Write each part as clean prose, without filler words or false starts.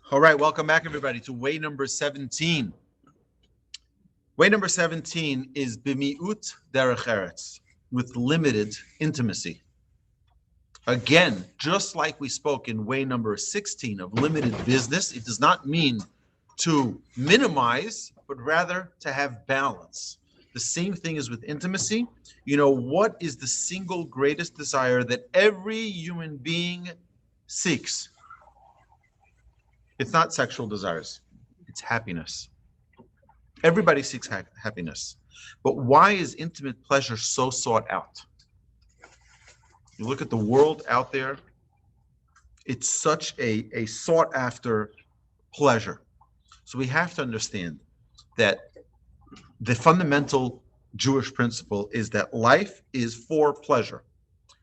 All right, welcome back, everybody, to way number 17. Way number 17 is bimiut derech eretz, with limited intimacy. Again, just like we spoke in way number 16 of limited business, it does not mean to minimize, but rather to have balance. The same thing is with intimacy. You know, what is the single greatest desire that every human being seeks? It's not sexual desires, it's happiness. Everybody seeks happiness. But why is intimate pleasure so sought out? You look at the world out there, it's such a sought after pleasure. So we have to understand that the fundamental Jewish principle is that life is for pleasure.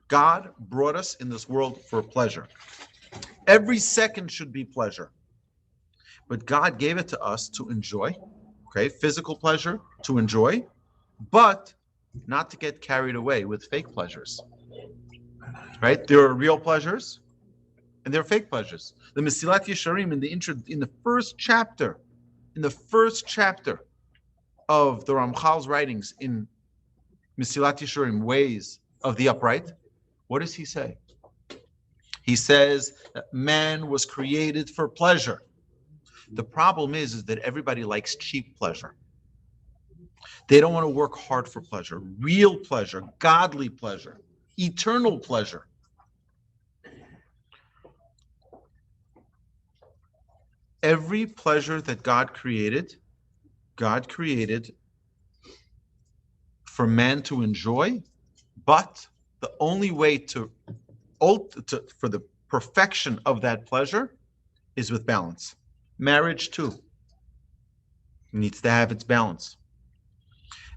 God brought us in this world for pleasure. Every second should be pleasure. But God gave it to us to enjoy, okay? Physical pleasure to enjoy, but not to get carried away with fake pleasures, right? There are real pleasures and there are fake pleasures. The Mesilat Yesharim in the first chapter of the Ramchal's writings in Mesilat Yesharim, Ways of the Upright, what does he say? He says that man was created for pleasure. The problem is that everybody likes cheap pleasure. They don't want to work hard for pleasure, real pleasure, godly pleasure, eternal pleasure. Every pleasure that God created for man to enjoy, but the only way for the perfection of that pleasure is with balance. Marriage too needs to have its balance.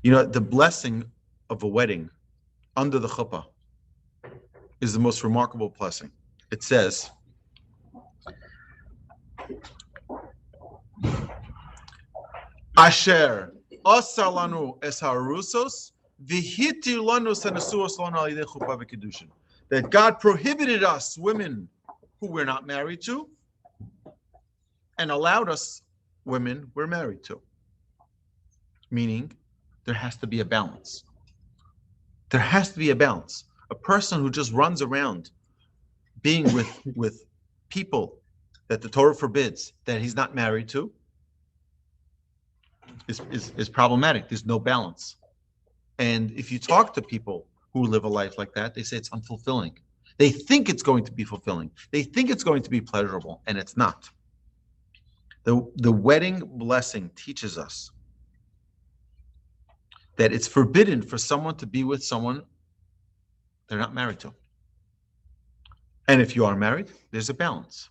You know, the blessing of a wedding under the chuppah is the most remarkable blessing. It says, Asher asar lanu es harusos v'hitir lanu senesuos lanu al yidei chuppah v'kedushin. That God prohibited us, women who we're not married to, and allowed us, women we're married to. Meaning, there has to be a balance. There has to be a balance. A person who just runs around being with people that the Torah forbids that he's not married to is problematic. There's no balance. And if you talk to people who live a life like that, they say it's unfulfilling. They think it's going to be fulfilling. They think it's going to be pleasurable, and it's not. The wedding blessing teaches us that it's forbidden for someone to be with someone they're not married to. And if you are married, there's a balance.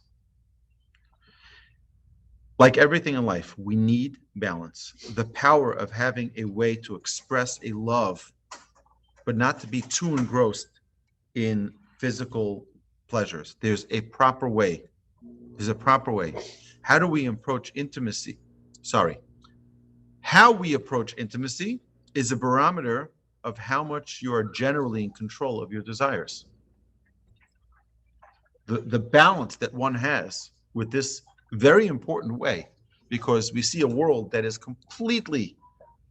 Like everything in life, we need balance. The power of having a way to express a love, but not to be too engrossed in physical pleasures. There's a proper way. There's a proper way. How do we approach intimacy? How we approach intimacy is a barometer of how much you are generally in control of your desires. The balance that one has with this very important way, because we see a world that is completely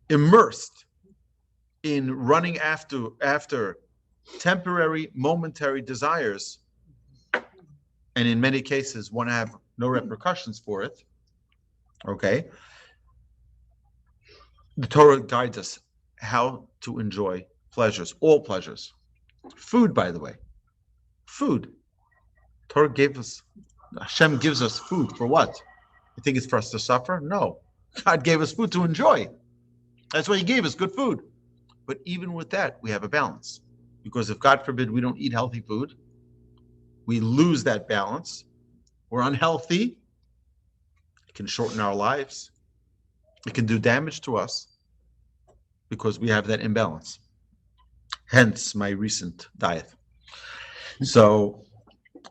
immersed in running after temporary, momentary desires, and in many cases one have no repercussions for it. Okay, the Torah guides us how to enjoy pleasures, all pleasures. Food, by the way, food. Torah gave us, Hashem gives us food for what? You think it's for us to suffer? No, God gave us food to enjoy. That's why He gave us good food. But even with that, we have a balance, because if God forbid we don't eat healthy food, we lose that balance. We're unhealthy. It can shorten our lives. It can do damage to us because we have that imbalance. Hence my recent diet. So,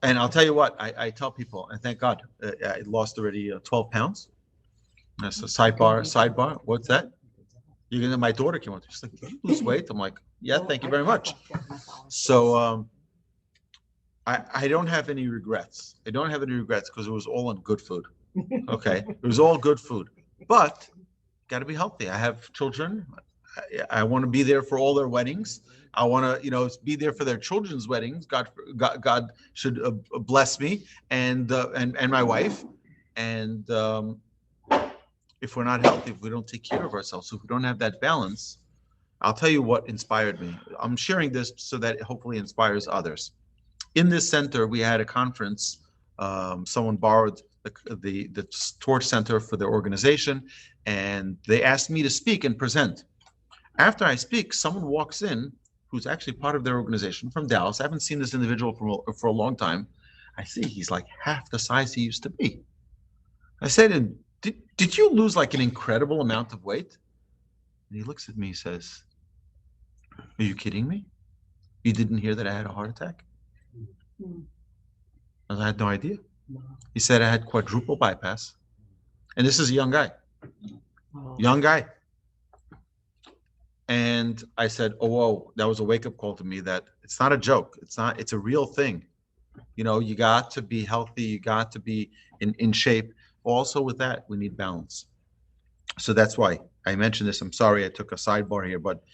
and I'll tell you what, I tell people, and thank God, I lost already 12 pounds. That's a sidebar. What's that? My daughter came up. She's like, "Did you lose weight?" I'm like, "Yeah, thank you very much." So I don't have any regrets. I don't have any regrets because it was all on good food. Okay, it was all good food, but got to be healthy. I have children. I want to be there for all their weddings. I want to, be there for their children's weddings. God should bless me and my wife. And if we're not healthy, if we don't take care of ourselves, if we don't have that balance, I'll tell you what inspired me. I'm sharing this so that it hopefully inspires others. In this center, we had a conference. Someone borrowed the Torch Center for their organization, and they asked me to speak and present. After I speak, someone walks in who's actually part of their organization from Dallas. I haven't seen this individual for a long time. I see he's like half the size he used to be. I said, did you lose like an incredible amount of weight? And he looks at me and says, are you kidding me? You didn't hear that I had a heart attack? I had no idea. He said I had quadruple bypass. And this is a young guy. Young guy. And I said, oh, whoa, that was a wake-up call to me that it's not a joke. It's a real thing. You got to be healthy. You got to be in shape. Also with that, we need balance. So that's why I mentioned this. I'm sorry I took a sidebar here, but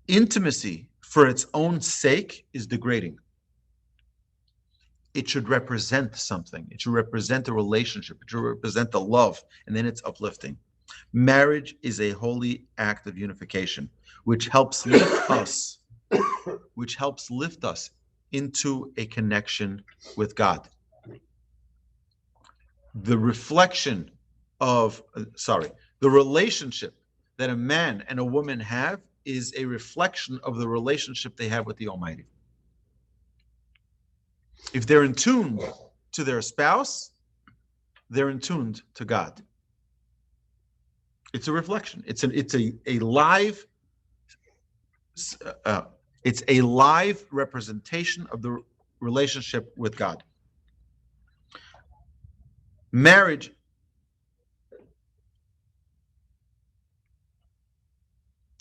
intimacy for its own sake is degrading. It should represent something. It should represent a relationship. It should represent the love, and then it's uplifting. Marriage is a holy act of unification, which helps lift us, into a connection with God. The relationship that a man and a woman have is a reflection of the relationship they have with the Almighty. If they're in tune to their spouse, they're in tune to God. It's a reflection. It's a live representation of the relationship with God. Marriage.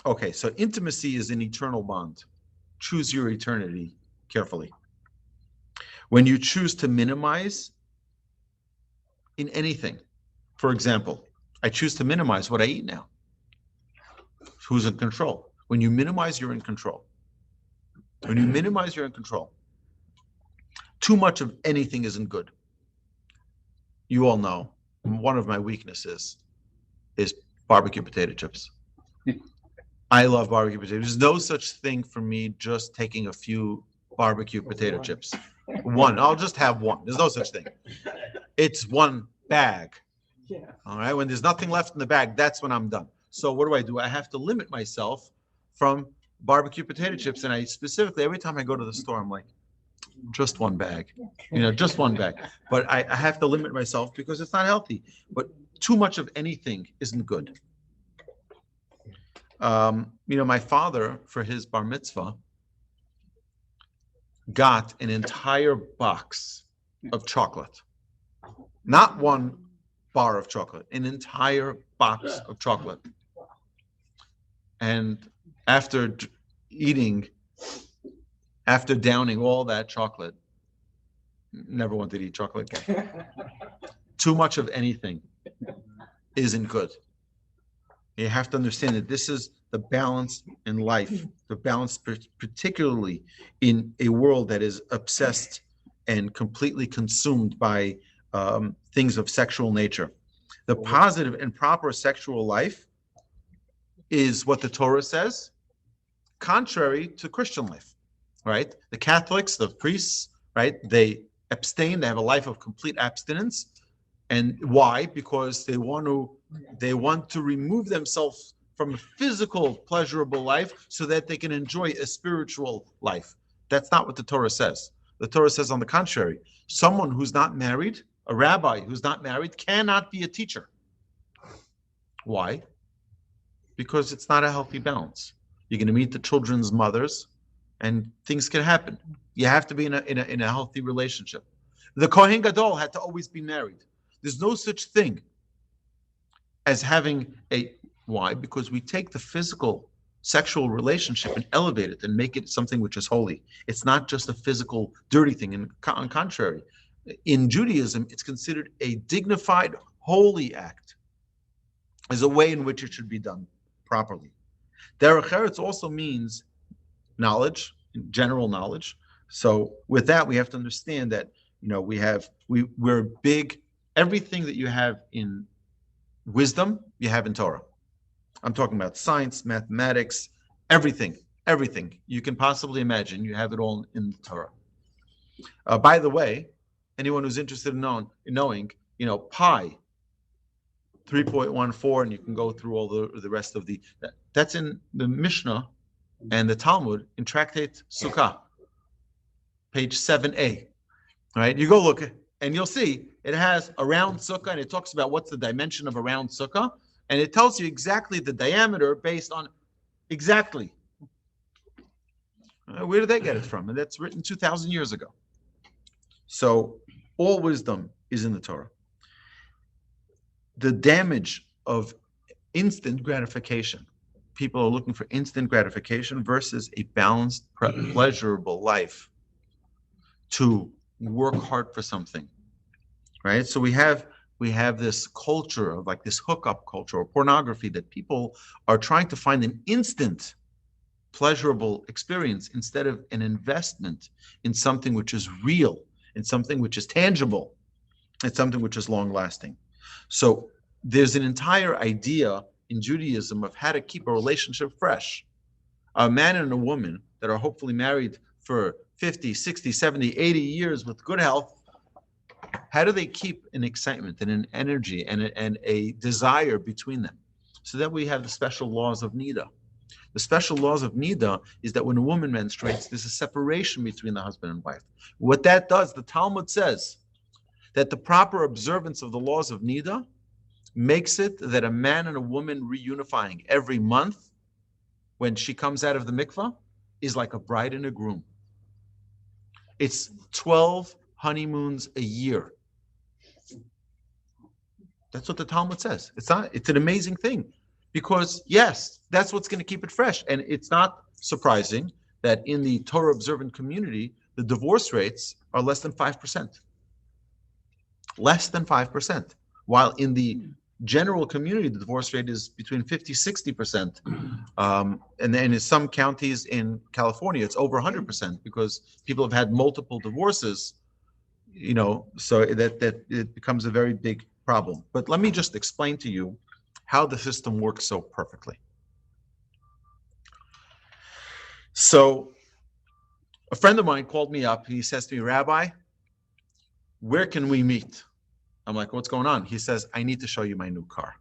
Okay, so intimacy is an eternal bond. Choose your eternity carefully. When you choose to minimize in anything, for example, I choose to minimize what I eat now. Who's in control? When you minimize, you're in control. When you minimize, you're in control. Too much of anything isn't good. You all know one of my weaknesses is barbecue potato chips. I love barbecue potatoes. There's no such thing for me just taking a few barbecue potato chips. One. I'll just have one. There's no such thing. It's one bag. Yeah. All right. When there's nothing left in the bag, that's when I'm done. So what do? I have to limit myself from barbecue potato chips. And I specifically, every time I go to the store, I'm like, just one bag, just one bag. But I have to limit myself because it's not healthy. But too much of anything isn't good. My father, for his bar mitzvah, got an entire box of chocolate. Not one bar of chocolate, an entire box of chocolate. And after downing all that chocolate, never wanted to eat chocolate again. Too much of anything isn't good. You have to understand that this is the balance in life, the balance particularly in a world that is obsessed and completely consumed by things of sexual nature. The positive and proper sexual life is what the Torah says, contrary to Christian life, right? The Catholics, the priests, right? They abstain, they have a life of complete abstinence. And why? Because they want to remove themselves from a physical, pleasurable life so that they can enjoy a spiritual life. That's not what the Torah says. The Torah says, on the contrary, someone who's not married, a rabbi who's not married, cannot be a teacher. Why? Because it's not a healthy balance. You're going to meet the children's mothers, and things can happen. You have to be in a healthy relationship. The Kohen Gadol had to always be married. There's no such thing as having a... Why? Because we take the physical sexual relationship and elevate it and make it something which is holy. It's not just a physical dirty thing. And on contrary, In Judaism, it's considered a dignified, holy act, as a way in which it should be done properly. Derech Eretz also means knowledge, general knowledge. So with that, we have to understand that we're big. Everything that you have in wisdom, you have in Torah. I'm talking about science, mathematics, everything you can possibly imagine. You have it all in the Torah. By the way, anyone who's interested in knowing, pi, 3.14, and you can go through all the rest of that's in the Mishnah and the Talmud in Tractate Sukkah, page 7a. Right? You go look and you'll see it has a round sukkah, and it talks about what's the dimension of a round sukkah, and it tells you exactly the diameter based on exactly. Where did they get it from? And that's written 2,000 years ago. So all wisdom is in the Torah. The damage of instant gratification. People are looking for instant gratification versus a balanced, pleasurable life. To work hard for something, right? So we have this culture of like this hookup culture or pornography, that people are trying to find an instant pleasurable experience instead of an investment in something which is real, in something which is tangible, and something which is long lasting. So there's an entire idea in Judaism of how to keep a relationship fresh. A man and a woman that are hopefully married for 50, 60, 70, 80 years with good health, how do they keep an excitement and an energy and a desire between them? So that we have the special laws of Nida. The special laws of Nida is that when a woman menstruates, there's a separation between the husband and wife. What that does, the Talmud says that the proper observance of the laws of Nida makes it that a man and a woman reunifying every month when she comes out of the mikvah is like a bride and a groom. It's 12 honeymoons a year. That's what the Talmud says. It's an amazing thing, because yes, that's what's going to keep it fresh. And it's not surprising that in the Torah observant community, the divorce rates are less than 5%. Less than 5%. While in the general community, the divorce rate is between 50, 60%. And then in some counties in California, it's over 100%, because people have had multiple divorces, so that it becomes a very big problem. But let me just explain to you how the system works so perfectly. So a friend of mine called me up. He says to me, Rabbi, where can we meet? I'm like, what's going on? He says, I need to show you my new car.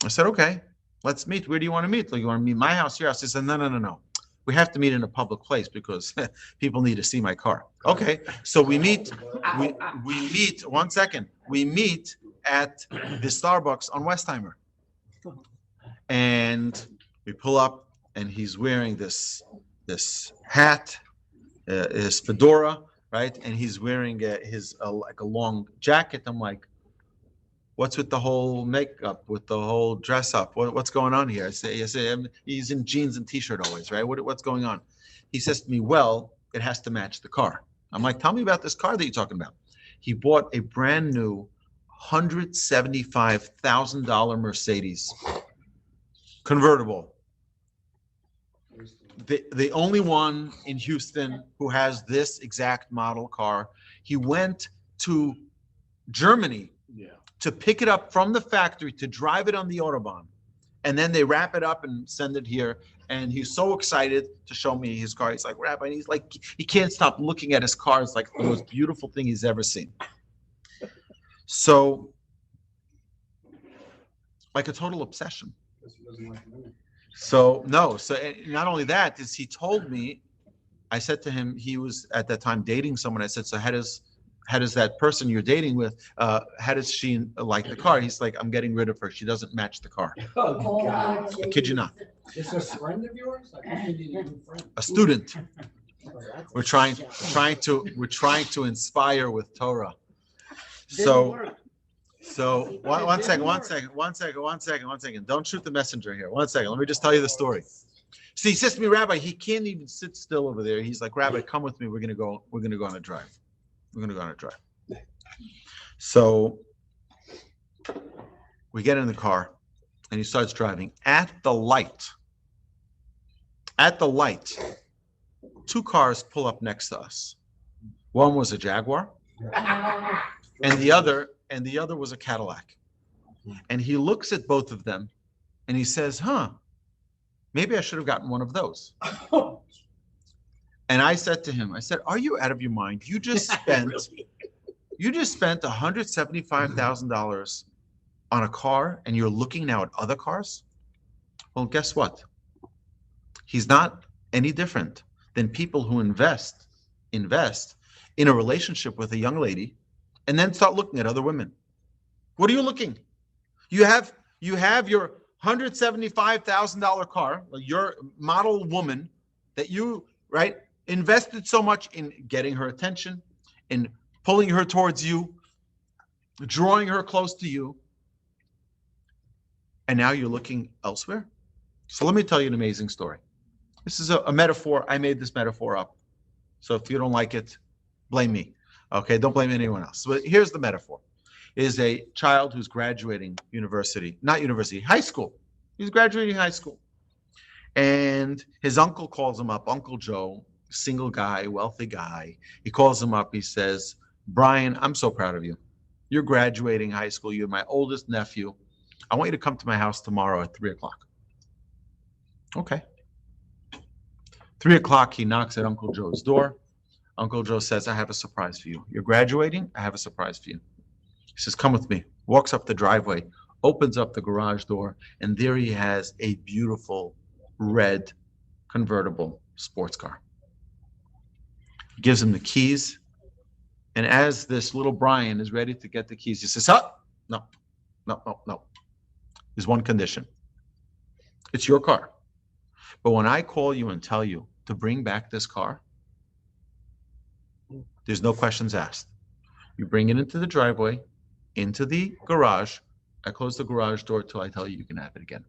I said, okay, let's meet. Where do you want to meet? Like, you want to meet my house, your house? He said, no. We have to meet in a public place because people need to see my car. Okay, so we meet. We meet. 1 second. We meet at the Starbucks on Westheimer, and we pull up, and he's wearing this hat, his fedora, right? And he's wearing his like a long jacket. I'm like, what's with the whole makeup, with the whole dress up? What's going on here? I say, he's in jeans and t-shirt always, right? What's going on? He says to me, well, it has to match the car. I'm like, tell me about this car that you're talking about. He bought a brand new $175,000 Mercedes convertible. The only one in Houston who has this exact model car. He went to Germany to pick it up from the factory, to drive it on the Autobahn. And then they wrap it up and send it here. And he's so excited to show me his car. He's like, Rabbi, and he's like, he can't stop looking at his car. It's like the most beautiful thing he's ever seen. So, like a total obsession. So, no. So not only that, is he told me, I said to him, he was at that time dating someone. I said, so how does that person you're dating with, how does she like the car? He's like, I'm getting rid of her. She doesn't match the car. Oh, God. I kid you not. Is this a friend of yours? Like, you need a new friend. A student. We're trying to inspire with Torah. So one second. Don't shoot the messenger here. 1 second. Let me just tell you the story. See, he says to me, Rabbi, he can't even sit still over there. He's like, Rabbi, come with me. We're gonna go on a drive. We're going to go on a drive. So we get in the car and he starts driving. At the light, two cars pull up next to us. One was a Jaguar and the other was a Cadillac. And he looks at both of them and he says, maybe I should have gotten one of those. And I said to him, are you out of your mind? You just spent $175,000 on a car and you're looking now at other cars? Well, guess what? He's not any different than people who invest in a relationship with a young lady and then start looking at other women. What are you looking? You have your $175,000 car, your model woman that you, right, invested so much in getting her attention, in pulling her towards you, drawing her close to you, and now you're looking elsewhere? So let me tell you an amazing story. This is a metaphor. I made this metaphor up. So if you don't like it, blame me. Okay, don't blame anyone else. But here's the metaphor. Is a child who's graduating high school. He's graduating high school. And his uncle calls him up, Uncle Joe, single guy, wealthy guy. He calls him up. He says, Brian, I'm so proud of you. You're graduating high school. You're my oldest nephew. I want you to come to my house tomorrow at 3:00. Okay. 3:00, he knocks at Uncle Joe's door. Uncle Joe says, I have a surprise for you. You're graduating? I have a surprise for you. He says, come with me. Walks up the driveway, opens up the garage door, and there he has a beautiful red convertible sports car. He gives him the keys. And as this little Brian is ready to get the keys, he says, no. There's one condition. It's your car. But when I call you and tell you to bring back this car, there's no questions asked. You bring it into the driveway, into the garage. I close the garage door till I tell you can have it again.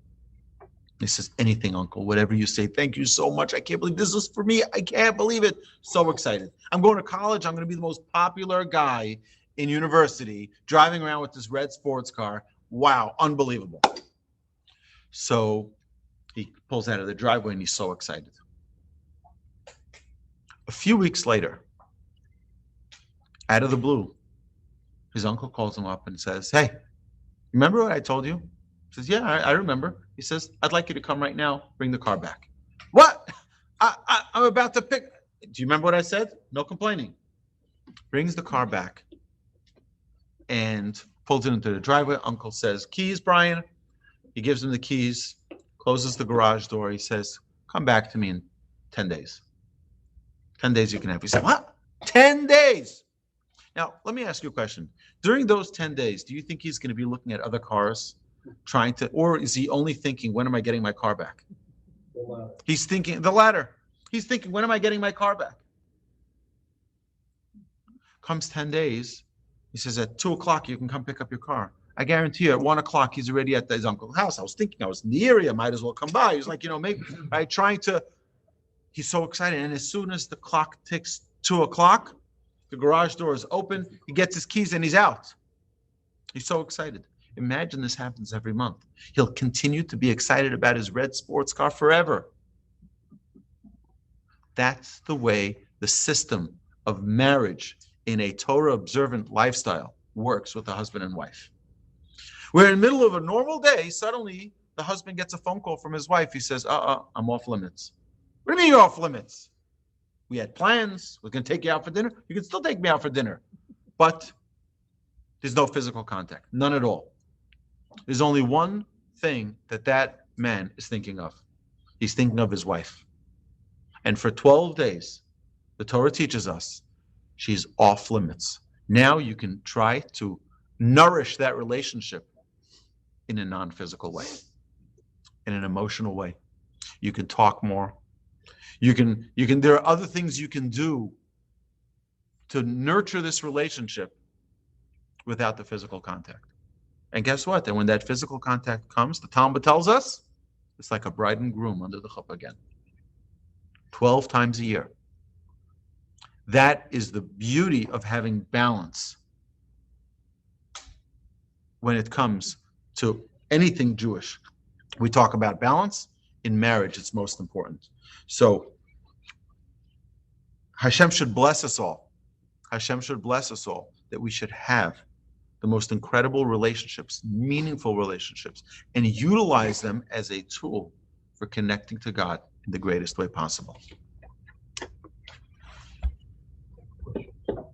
He says, anything, Uncle, whatever you say. Thank you so much. I can't believe this is for me. I can't believe it. So excited. I'm going to college. I'm going to be the most popular guy in university, driving around with this red sports car. Wow, unbelievable. So he pulls out of the driveway and he's so excited. A few weeks later, out of the blue, his uncle calls him up and says, hey, remember what I told you? He says, yeah, I remember. He says, I'd like you to come right now, bring the car back. What? I'm about to pick. Do you remember what I said? No complaining. Brings the car back and pulls it into the driveway. Uncle says, keys, Brian. He gives him the keys, closes the garage door. He says, come back to me in 10 days. 10 days you can have. He said, what? 10 days. Now, let me ask you a question. During those 10 days, do you think he's going to be looking at other cars, or is he only thinking, when am I getting my car back? He's thinking the latter. He's thinking, when am I getting my car back? Comes 10 days. He says, at 2:00, you can come pick up your car. I guarantee you, at 1:00, he's already at his uncle's house. I was thinking, I was in the area, might as well come by. He's like, maybe, right, he's so excited. And as soon as the clock ticks 2:00, the garage door is open. He gets his keys and he's out. He's so excited. Imagine this happens every month. He'll continue to be excited about his red sports car forever. That's the way the system of marriage in a Torah observant lifestyle works with a husband and wife. Where in the middle of a normal day, suddenly the husband gets a phone call from his wife. He says, I'm off limits. What do you mean you're off limits? We had plans. We're going to take you out for dinner. You can still take me out for dinner. But there's no physical contact. None at all. There's only one thing that man is thinking of. He's thinking of his wife. And for 12 days, the Torah teaches us she's off limits. Now you can try to nourish that relationship in a non-physical way, in an emotional way. You can talk more. There are other things you can do to nurture this relationship without the physical contact. And guess what? And when that physical contact comes, the Talmud tells us, it's like a bride and groom under the chuppah again. 12 times a year. That is the beauty of having balance when it comes to anything Jewish. We talk about balance in marriage, it's most important. So Hashem should bless us all. Hashem should bless us all that we should have the most incredible relationships, meaningful relationships, and utilize them as a tool for connecting to God in the greatest way possible.